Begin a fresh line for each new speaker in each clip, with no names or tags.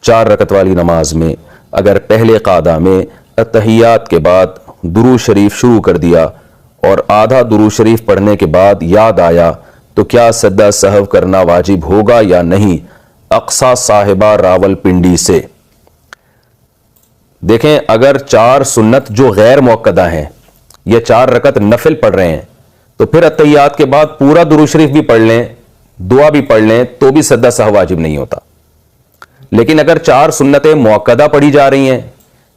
4 رکعت والی نماز میں اگر پہلے قعدہ میں اتحیات کے بعد درود شریف شروع کر دیا اور آدھا درود شریف پڑھنے کے بعد یاد آیا تو کیا سجدہ سہو کرنا واجب ہوگا یا نہیں؟ اقصی صاحبہ راولپنڈی سے۔ دیکھیں، اگر 4 سنت جو غیر موقدہ ہیں یا 4 رکعت نفل پڑھ رہے ہیں تو پھر اتحیات کے بعد پورا درود شریف بھی پڑھ لیں، دعا بھی پڑھ لیں تو بھی سجدہ سہو واجب نہیں ہوتا۔ لیکن اگر 4 سنتیں موقدہ پڑھی جا رہی ہیں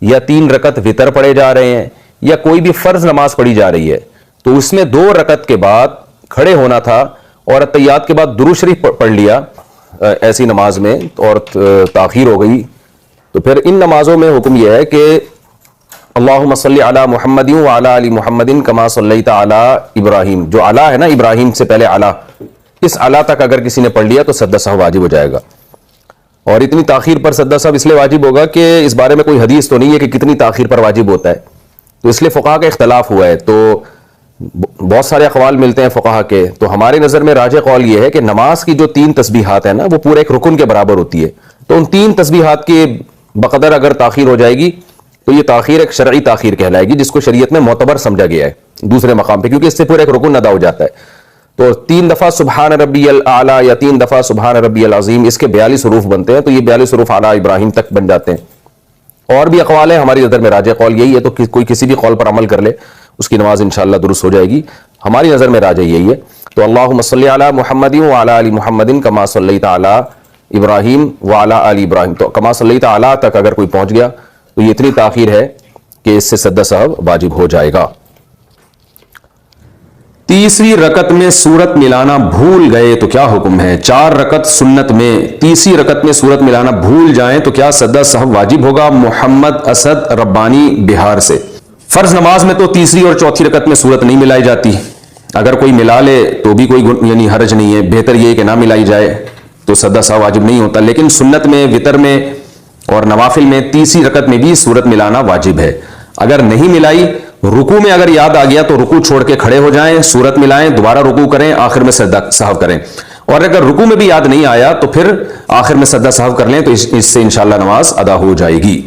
یا 3 رکعت وتر پڑھے جا رہے ہیں یا کوئی بھی فرض نماز پڑھی جا رہی ہے تو اس میں 2 رکعت کے بعد کھڑے ہونا تھا اور اتحیات کے بعد درود شریف پڑھ لیا ایسی نماز میں اور تاخیر ہو گئی، تو پھر ان نمازوں میں حکم یہ ہے کہ اللہم صلی علی محمد وعلی آل محمد کما صلیت علی ابراہیم، جو علی ہے نا ابراہیم سے پہلے علی، اس علی تک اگر کسی نے پڑھ لیا تو سجدہ سہو واجب ہو جائے گا۔ اور اتنی تاخیر پر سجدہ سہو اس لیے واجب ہوگا کہ اس بارے میں کوئی حدیث تو نہیں ہے کہ کتنی تاخیر پر واجب ہوتا ہے، تو اس لیے فقہا کا اختلاف ہوا ہے، تو بہت سارے اقوال ملتے ہیں فقہا کے، تو ہماری نظر میں راجح قول یہ ہے کہ نماز کی جو 3 تسبیحات ہیں نا وہ پورے ایک رکن کے برابر ہوتی ہے، تو ان 3 تسبیحات کی بقدر اگر تاخیر ہو جائے گی تو یہ تاخیر ایک شرعی تاخیر کہلائے گی، جس کو شریعت میں معتبر سمجھا گیا ہے دوسرے مقام پہ، کیونکہ اس سے پورا ایک رکن ادا ہو جاتا ہے۔ تو 3 دفعہ سبحان ربی الاعلیٰ یا 3 دفعہ سبحان ربی العظیم، اس کے 42 حروف بنتے ہیں، تو یہ 42 حروف اعلیٰ ابراہیم تک بن جاتے ہیں۔ اور بھی اقوال ہیں، ہماری نظر میں راجح قول یہی ہے، تو کوئی کسی بھی قول پر عمل کر لے اس کی نماز انشاءاللہ درست ہو جائے گی، ہماری نظر میں راجح یہی ہے۔ تو اللہم صلی علی محمد وعلی آل محمد کما صلیت علی ابراہیم وعلی آل ابراہیم، تو کما صلیت علی تک اگر کوئی پہنچ گیا تو یہ اتنی تاخیر ہے کہ اس سے سجدہ سہو واجب ہو جائے گا۔ تیسری رکعت میں سورت ملانا بھول گئے تو کیا حکم ہے؟ 4 رکعت سنت میں تیسری رکعت میں سورت ملانا بھول جائیں تو کیا سجدہ سہو واجب ہوگا؟ محمد اسد ربانی بہار سے۔ فرض نماز میں تو تیسری اور چوتھی رکعت میں سورت نہیں ملائی جاتی، اگر کوئی ملا لے تو بھی کوئی یعنی حرج نہیں ہے، بہتر یہ کہ نہ ملائی جائے تو سجدہ سہو واجب نہیں ہوتا، لیکن سنت میں، وتر میں اور نوافل میں تیسری رکعت میں بھی سورت ملانا واجب ہے۔ اگر نہیں ملائی، رکوع میں اگر یاد آ گیا تو رکوع چھوڑ کے کھڑے ہو جائیں، سورت ملائیں، دوبارہ رکوع کریں، آخر میں سجدہ سہو کریں، اور اگر رکوع میں بھی یاد نہیں آیا تو پھر آخر میں سجدہ سہو کر لیں تو اس سے انشاءاللہ نماز ادا ہو جائے گی۔